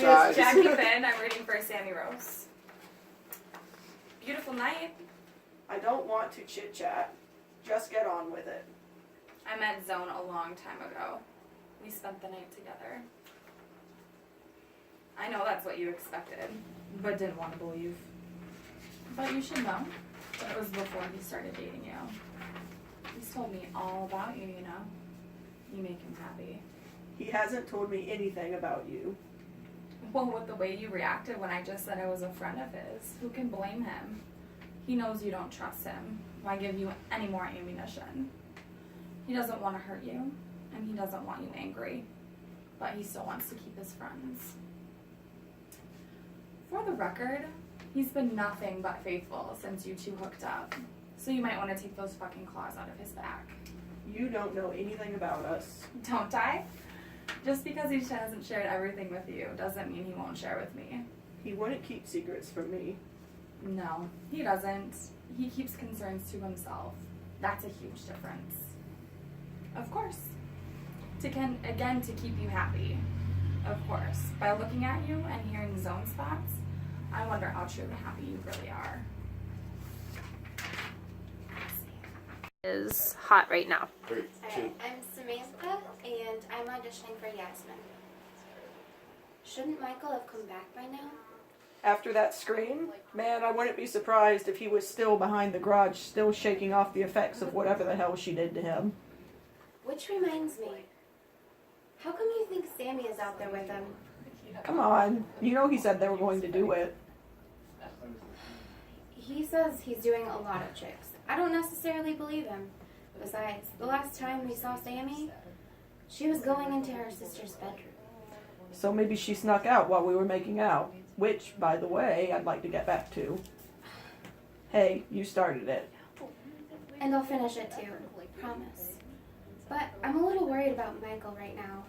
apologize. It's Jackie Finn. I'm reading for Sammy Rose. Beautiful night. I don't want to chit-chat. Just get on with it. I met Zone a long time ago. We spent the night together. I know that's what you expected, but didn't want to believe. But you should know that it was before he started dating you. He's told me all about you, you know. You make him happy. He hasn't told me anything about you. Well, with the way you reacted when I just said I was a friend of his, who can blame him? He knows you don't trust him. Why give you any more ammunition? He doesn't want to hurt you, and he doesn't want you angry, but he still wants to keep his friends. For the record, he's been nothing but faithful since you two hooked up, so you might want to take those fucking claws out of his back. You don't know anything about us. Don't I? Just because he hasn't shared everything with you doesn't mean he won't share with me. He wouldn't keep secrets from me. No, he doesn't. He keeps concerns to himself. That's a huge difference. Of course. To keep you happy. Of course. By looking at you and hearing Zone spots, I wonder how truly happy you really are. Is hot right now. 3, 2. Alright, I'm Samantha, and I'm auditioning for Yasmin. Shouldn't Michael have come back by now? After that scream, man, I wouldn't be surprised if he was still behind the garage, still shaking off the effects of whatever the hell she did to him. Which reminds me, how come you think Sammy is out there with him? Come on. You know he said they were going to do it. He says he's doing a lot of tricks. I don't necessarily believe him. Besides, the last time we saw Sammy, she was going into her sister's bedroom. So maybe she snuck out while we were making out. Which, by the way, I'd like to get back to. Hey, you started it. And I'll finish it too, promise. But I'm a little worried about Michael right now.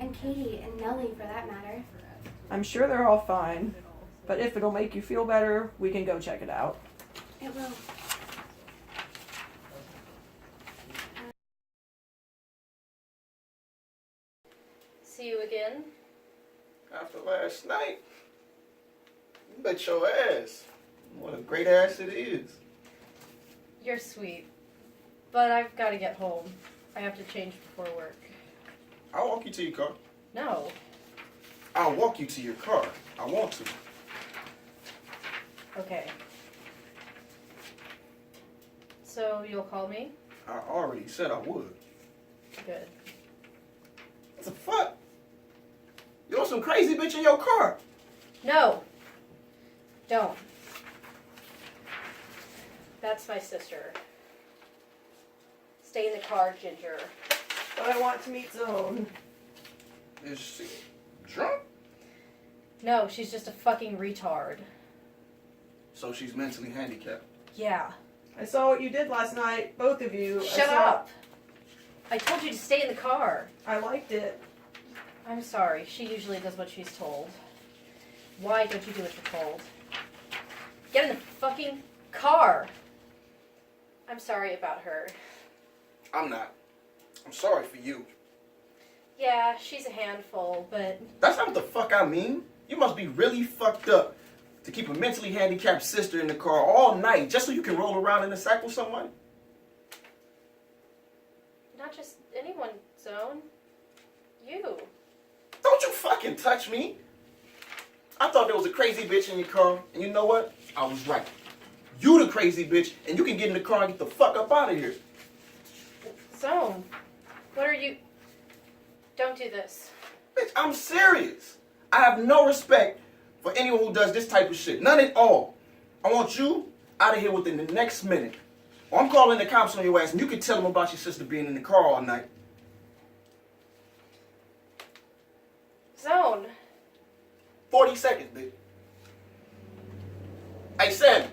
And Katie and Nellie for that matter. I'm sure they're all fine. But if it'll make you feel better, we can go check it out. It will. See you again. After last night, you bet your ass. What a great ass it is. You're sweet. But I've got to get home. I have to change before work. I'll walk you to your car. No. I'll walk you to your car. I want to. Okay. So you'll call me? I already said I would. Good. What the fuck? You want some crazy bitch in your car? No. Don't. That's my sister. Stay in the car, Ginger. But I want to meet Zone. Is she drunk? No, she's just a fucking retard. So she's mentally handicapped. Yeah. I saw what you did last night, both of you. Shut up! I told you to stay in the car. I liked it. I'm sorry. She usually does what she's told. Why don't you do what you're told? Get in the fucking car! I'm sorry about her. I'm not. I'm sorry for you. Yeah, she's a handful, but... That's not what the fuck I mean. You must be really fucked up to keep a mentally handicapped sister in the car all night just so you can roll around in a sack with someone. Not just anyone, Zone. You. Don't you fucking touch me. I thought there was a crazy bitch in your car, and you know what? I was right. You the crazy bitch, and you can get in the car and get the fuck up out of here. Zone, what are you... Don't do this. Bitch, I'm serious. I have no respect for anyone who does this type of shit. None at all. I want you out of here within the next minute. Or I'm calling the cops on your ass, and you can tell them about your sister being in the car all night. Zone. 40 seconds, bitch. Hey, Sam.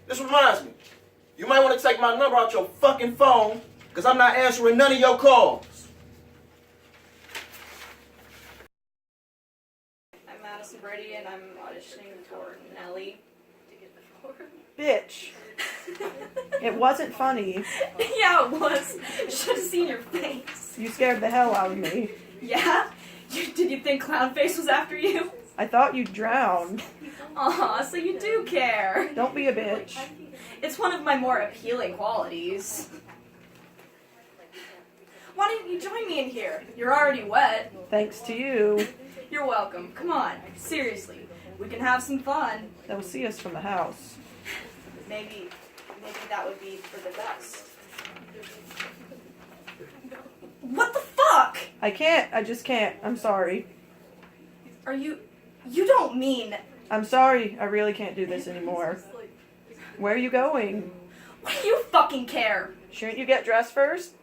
This reminds me. You might want to take my number out your fucking phone, because I'm not answering none of your calls. I'm Madison Brady, and I'm auditioning for Nellie. Bitch. It wasn't funny. Yeah, it was. Should have seen your face. You scared the hell out of me. Yeah? Did you think Clownface was after you? I thought you drowned. Aw, so you do care. Don't be a bitch. It's one of my more appealing qualities. Why don't you join me in here? You're already wet. Thanks to you. You're welcome. Come on. Seriously. We can have some fun. They'll see us from the house. Maybe that would be for the best. What the fuck? I can't. I just can't. I'm sorry. You don't mean... I'm sorry. I really can't do this anymore. Where are you going? What do you fucking care? Shouldn't you get dressed first?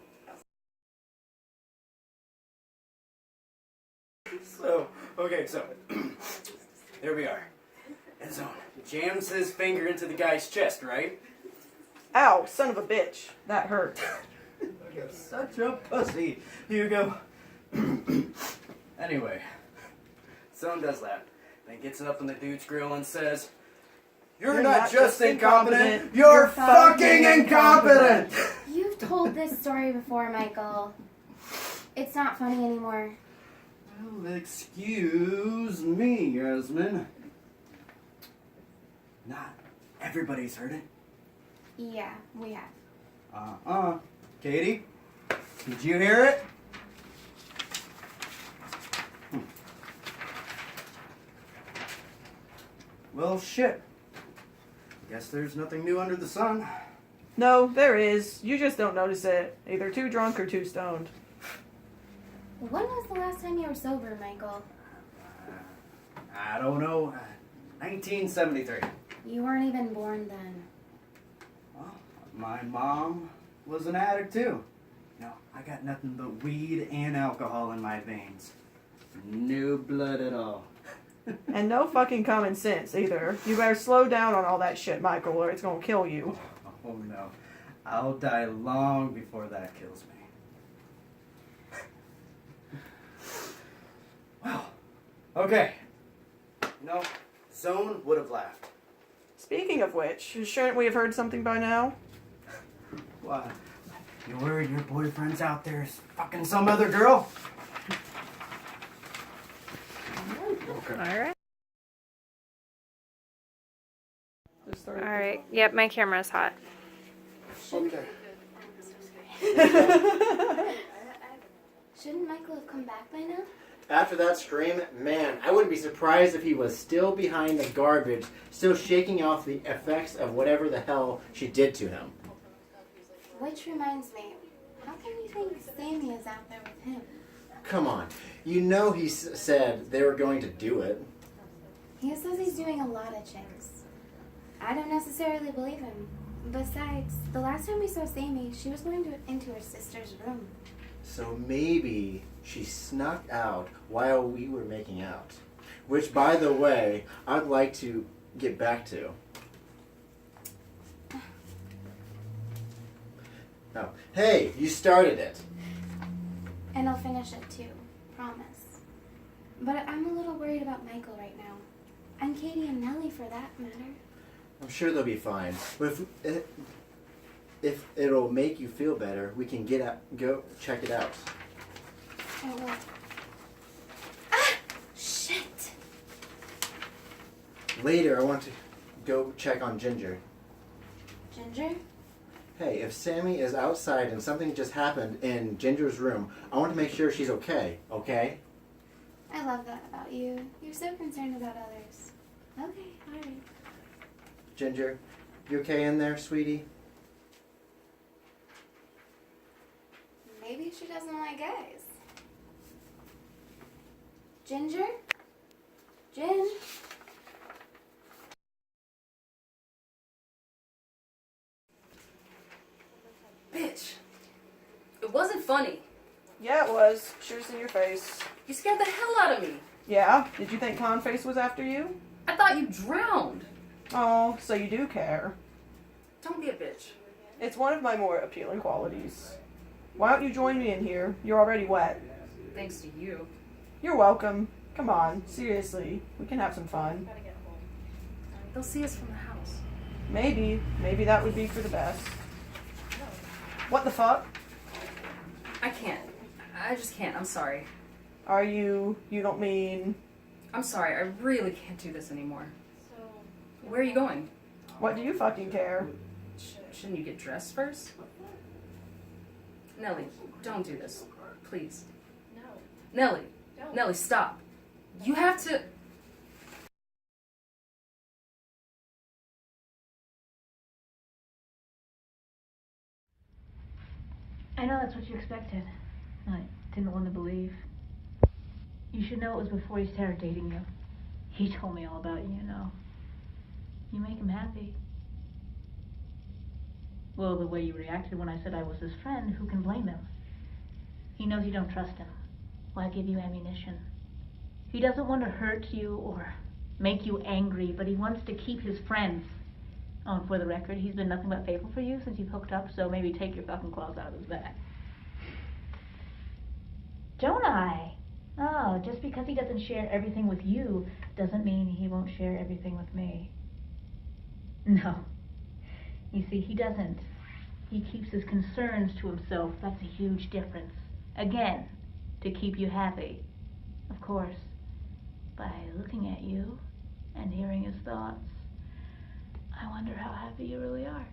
So, there we are. And so, jams his finger into the guy's chest, right? Ow, son of a bitch. That hurt. You're such a pussy, Hugo. Anyway, Zone does that. Then gets up on the dude's grill and says, You're not just incompetent, you're fucking incompetent! You've told this story before, Michael. It's not funny anymore. Well, excuse me, Yasmin. Not everybody's heard it. Yeah, we have. Katie, did you hear it? Well, shit. Guess there's nothing new under the sun. No, there is. You just don't notice it. Either too drunk or too stoned. When was the last time you were sober, Michael? I don't know. 1973. You weren't even born then. Well, my mom was an addict too. No, I got nothing but weed and alcohol in my veins. No blood at all. And no fucking common sense either. You better slow down on all that shit, Michael, or it's gonna kill you. Oh no. I'll die long before that kills me. Well, okay. No, Zone would have laughed. Speaking of which, shouldn't we have heard something by now? What? You worried your boyfriend's out there fucking some other girl? Alright. Just started- Alright. Yep, my camera's hot. Okay. Shouldn't Michael have come back by now? After that scream, man, I wouldn't be surprised if he was still behind the garbage, still shaking off the effects of whatever the hell she did to him. Which reminds me, how come you think Sammy is out there with him? Come on, you know he said they were going to do it. He says he's doing a lot of chicks. I don't necessarily believe him. Besides, the last time we saw Sammy, she was going into her sister's room. So maybe she snuck out while we were making out. Which, by the way, I'd like to get back to. Oh, hey, you started it. And I'll finish it too, promise. But I'm a little worried about Michael right now. And Katie and Nellie for that matter. I'm sure they'll be fine. But if it'll make you feel better, we can go check it out. I will. Ah! Shit! Later, I want to go check on Ginger. Ginger? Hey, if Sammy is outside and something just happened in Ginger's room, I want to make sure she's okay, okay? I love that about you. You're so concerned about others. Okay, alright. Ginger, you okay in there, sweetie? Maybe she doesn't like guys. Ginger? Gin? Bitch. It wasn't funny. Yeah, it was. She was in your face. You scared the hell out of me. Yeah? Did you think Clownface was after you? I thought you drowned. Oh, so you do care. Don't be a bitch. It's one of my more appealing qualities. Why don't you join me in here? You're already wet. Thanks to you. You're welcome. Come on, seriously. We can have some fun. They'll see us from the house. Maybe that would be for the best. What the fuck? I can't. I just can't. I'm sorry. You don't mean, I'm sorry, I really can't do this anymore. So, Where are you going? what do you fucking care? Shouldn't you get dressed first? Nellie, don't do this. Please. no. Nellie. Don't. Nellie, stop. You have to. I know that's what you expected. I didn't want to believe. You should know it was before he started dating you. He told me all about you, you know. You make him happy. Well, the way you reacted when I said I was his friend, who can blame him? He knows you don't trust him. Why give you ammunition? He doesn't want to hurt you or make you angry, but he wants to keep his friends. Oh, and for the record, he's been nothing but faithful for you since you've hooked up, so maybe take your fucking claws out of his back. Don't I? Oh, just because he doesn't share everything with you doesn't mean he won't share everything with me. No. You see, he doesn't. He keeps his concerns to himself. That's a huge difference. Again, to keep you happy. Of course, by looking at you and hearing his thoughts, I wonder how happy you really are.